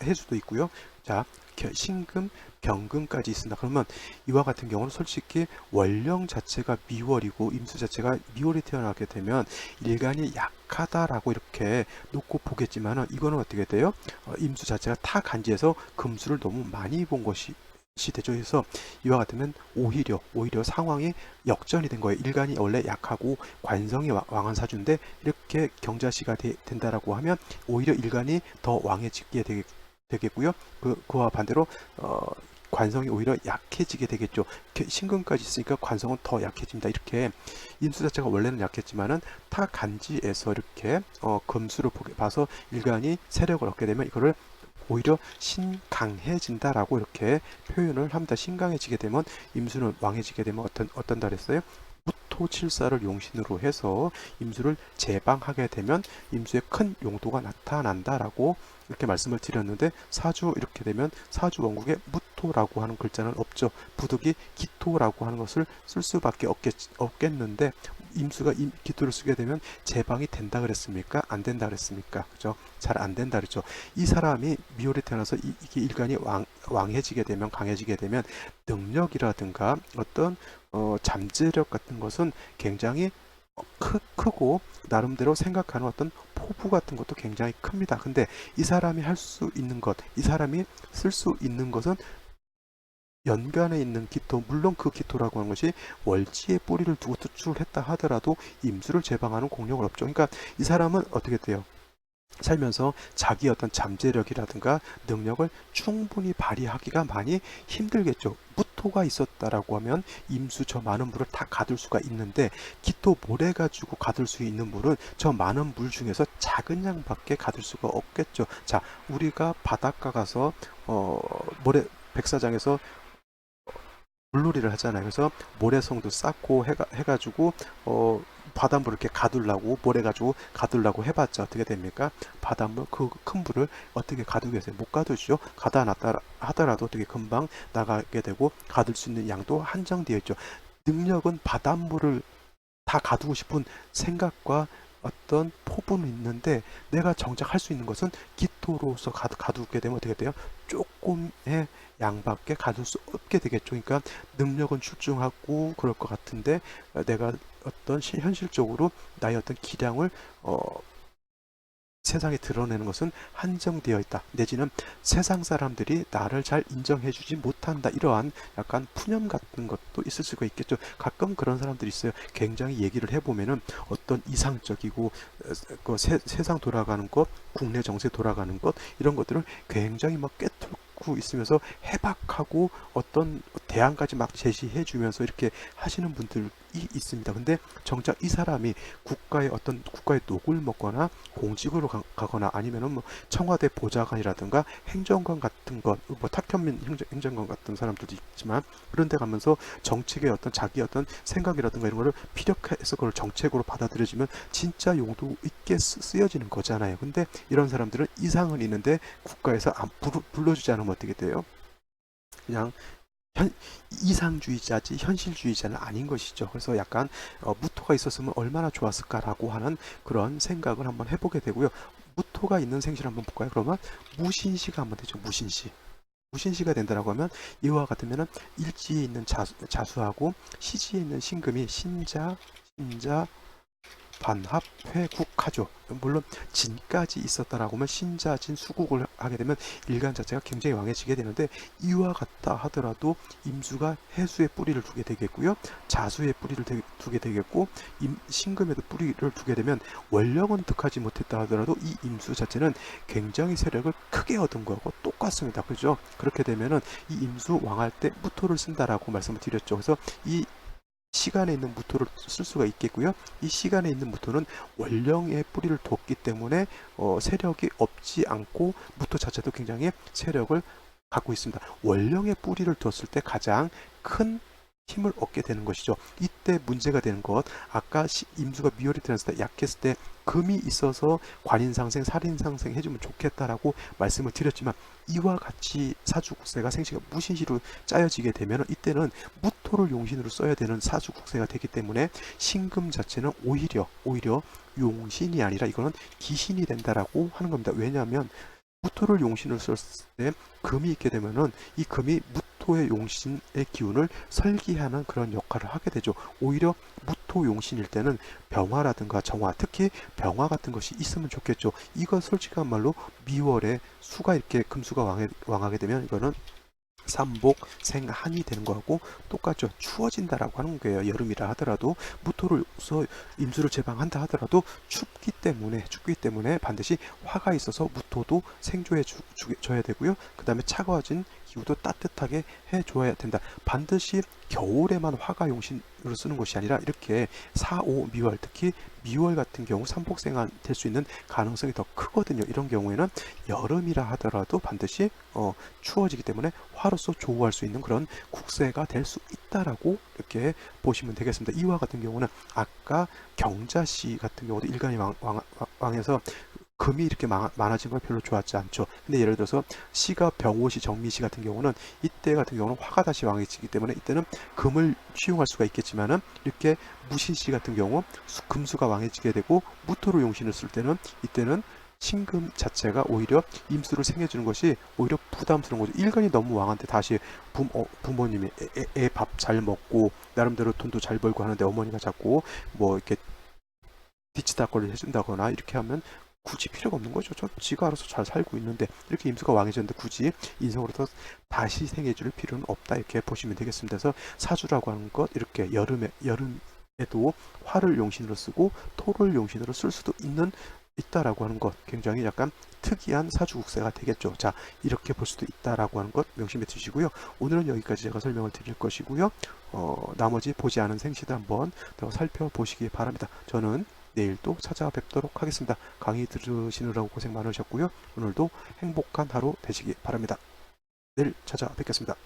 해수도 있고요. 자, 신금, 병금까지 있습니다. 그러면 이와 같은 경우는 솔직히 월령 자체가 미월이고 임수 자체가 미월이 태어나게 되면 일간이 약하다라고 이렇게 놓고 보겠지만은 이거는 어떻게 돼요? 임수 자체가 타간지에서 금수를 너무 많이 본 것이 되죠. 그래서 이와 같으면 오히려 상황이 역전이 된 거예요. 일간이 원래 약하고 관성이 왕한 사주인데 이렇게 경자시가 된다라고 하면 오히려 일간이 더 왕해지게 되겠고요. 그와 반대로 관성이 오히려 약해지게 되겠죠. 신금까지 있으니까 관성은 더 약해집니다. 이렇게 임수 자체가 원래는 약했지만은 타 간지에서 이렇게 금수를 봐서 일간이 세력을 얻게 되면 이거를 오히려 신강해진다라고 이렇게 표현을 합니다. 신강해지게 되면 임수는 왕해지게 되면 어떤 달했어요? 무토칠사를 용신으로 해서 임수를 제방하게 되면 임수의 큰 용도가 나타난다라고 이렇게 말씀을 드렸는데 사주 이렇게 되면 사주 원국에 무토라고 하는 글자는 없죠. 부득이 기토라고 하는 것을 쓸 수밖에 없겠는데 임수가 기토를 쓰게 되면 제방이 된다 그랬습니까? 안 된다 그랬습니까? 그죠? 잘 안 된다 그랬죠. 이 사람이 미월에 태어나서 이게 일간이 왕해지게 되면 강해지게 되면 능력이라든가 어떤 잠재력 같은 것은 굉장히 크고 나름대로 생각하는 어떤 포부 같은 것도 굉장히 큽니다. 근데 이 사람이 할 수 있는 것, 이 사람이 쓸 수 있는 것은 연간에 있는 기토, 물론 그 기토라고 하는 것이 월지의 뿌리를 두고 투출을 했다 하더라도 임수를 제방하는 공력은 없죠. 그러니까 이 사람은 어떻게 돼요? 살면서 자기 어떤 잠재력이라든가 능력을 충분히 발휘하기가 많이 힘들겠죠. 무토가 있었다라고 하면 임수 저 많은 물을 다 가둘 수가 있는데 기토 모래 가지고 가둘 수 있는 물은 저 많은 물 중에서 작은 양밖에 가둘 수가 없겠죠. 자, 우리가 바닷가 가서 모래 백사장에서 물놀이를 하잖아요. 그래서 모래성도 쌓고 해가지고 바닷물을 이렇게 가두려고 모래 가지고 가두려고 해봤자 어떻게 됩니까? 바닷물 그 큰 물을 어떻게 가두겠어요? 못 가두죠. 가다 놨다 하더라도 어떻게 금방 나가게 되고 가둘 수 있는 양도 한정되어 있죠. 능력은 바닷물을 다 가두고 싶은 생각과 어떤 포부는 있는데 내가 정작 할 수 있는 것은 기토로서 가두게 되면 어떻게 돼요? 조금의 양밖에 가둘 수 없게 되겠죠. 그러니까 능력은 출중하고 그럴 것 같은데 내가 어떤 현실적으로 나의 어떤 기량을 세상에 드러내는 것은 한정되어 있다. 내지는 세상 사람들이 나를 잘 인정해주지 못한다. 이러한 약간 푸념 같은 것도 있을 수가 있겠죠. 가끔 그런 사람들이 있어요. 굉장히 얘기를 해보면은 어떤 이상적이고 세상 돌아가는 것, 국내 정세 돌아가는 것 이런 것들을 굉장히 막 꿰뚫고 있으면서 해박하고 어떤 대안까지 막 제시해주면서 이렇게 하시는 분들이 있습니다. 근데 정작 이 사람이 국가의 녹을 먹거나 공직으로 가거나 아니면은 뭐 청와대 보좌관이라든가 행정관 같은 것, 뭐 탁현민 행정관 같은 사람들도 있지만 그런 데 가면서 정책의 어떤 자기 어떤 생각이라든가 이런 거를 피력해서 그걸 정책으로 받아들여지면 진짜 용도 있게 쓰여지는 거잖아요. 근데 이런 사람들은 이상은 있는데 국가에서 안 불러주지 않으면 어떻게 돼요? 그냥 이상주의자지 현실주의자는 아닌 것이죠. 그래서 약간 무토가 있었으면 얼마나 좋았을까라고 하는 그런 생각을 한번 해보게 되고요. 무토가 있는 생시를 한번 볼까요? 그러면 무신시가 한번 되죠. 무신시가 된다라고 하면 이와 같으면은 일지에 있는 자수하고 시지에 있는 신금이 신자, 반합, 회국하죠. 물론 진까지 있었다라고 하면 신자진 수국을 하게 되면 일간 자체가 굉장히 왕해지게 되는데 이와 같다 하더라도 임수가 해수의 뿌리를 두게 되겠고요. 자수의 뿌리를 두게 되겠고 신금에도 뿌리를 두게 되면 원령은 득하지 못했다 하더라도 이 임수 자체는 굉장히 세력을 크게 얻은 거하고 똑같습니다. 그죠? 그렇게 되면은 이 임수 왕할 때 무토를 쓴다라고 말씀을 드렸죠. 그래서 이 시간에 있는 무토를 쓸 수가 있겠고요. 이 시간에 있는 무토는 원령의 뿌리를 뒀기 때문에 세력이 없지 않고 무토 자체도 굉장히 세력을 갖고 있습니다. 원령의 뿌리를 뒀을 때 가장 큰 힘을 얻게 되는 것이죠. 이때 문제가 되는 것, 아까 임수가 미월이 태어났을 때 약했을 때 금이 있어서 관인상생, 살인상생 해주면 좋겠다라고 말씀을 드렸지만 이와 같이 사주국세가 생시가 무신시로 짜여지게 되면 이때는 무토를 용신으로 써야 되는 사주국세가 되기 때문에 신금 자체는 오히려 용신이 아니라 이거는 기신이 된다라고 하는 겁니다. 왜냐하면 무토를 용신을 썼을 때 금이 있게 되면은 이 금이 무토의 용신의 기운을 설기하는 그런 역할을 하게 되죠. 오히려 무토 용신일 때는 병화라든가 정화, 특히 병화 같은 것이 있으면 좋겠죠. 이건 솔직한 말로 미월에 수가 이렇게 금수가 왕하게 되면 이거는 삼복 생한이 되는 거하고 똑같죠. 추워진다라고 하는 거예요. 여름이라 하더라도 무토로서 임수를 제방한다 하더라도 춥기 때문에 반드시 화가 있어서 무토도 생조해 줘야 되고요. 그 다음에 차가워진 기후도 따뜻하게 해줘야 된다. 반드시 겨울에만 화가 용신으로 쓰는 것이 아니라 이렇게 4, 5, 미월, 특히 미월 같은 경우 삼복생한 될 수 있는 가능성이 더 크거든요. 이런 경우에는 여름이라 하더라도 반드시 추워지기 때문에 화로서 조우할 수 있는 그런 국세가 될 수 있다라고 이렇게 보시면 되겠습니다. 이와 같은 경우는 아까 경자씨 같은 경우도 일간이 왕해서 금이 이렇게 많아진 건 별로 좋았지 않죠. 근데 예를 들어서 시가 병호시, 정미시 같은 경우는 이때 같은 경우는 화가 다시 왕해지기 때문에 이때는 금을 취용할 수가 있겠지만은 이렇게 무신시 같은 경우 금수가 왕해지게 되고 무토로 용신을 쓸 때는 이때는 신금 자체가 오히려 임수를 생겨주는 것이 오히려 부담스러운 거죠. 일간이 너무 왕한테 다시 부모님이 애 밥 잘 먹고 나름대로 돈도 잘 벌고 하는데 어머니가 자꾸 뭐 이렇게 뒤치다거리를 해준다거나 이렇게 하면 굳이 필요가 없는 거죠. 지가 알아서 잘 살고 있는데 이렇게 임수가 왕해졌는데 굳이 인성으로서 다시 생해줄 필요는 없다 이렇게 보시면 되겠습니다. 그래서 사주라고 하는 것 이렇게 여름에도 화를 용신으로 쓰고 토를 용신으로 쓸 수도 있다라고 하는 것 굉장히 약간 특이한 사주국세가 되겠죠. 자, 이렇게 볼 수도 있다라고 하는 것 명심해 두시고요. 오늘은 여기까지 제가 설명을 드릴 것이고요. 나머지 보지 않은 생시들 한번 더 살펴보시기 바랍니다. 저는 내일 또 찾아뵙도록 하겠습니다. 강의 들으시느라고 고생 많으셨고요. 오늘도 행복한 하루 되시기 바랍니다. 내일 찾아뵙겠습니다.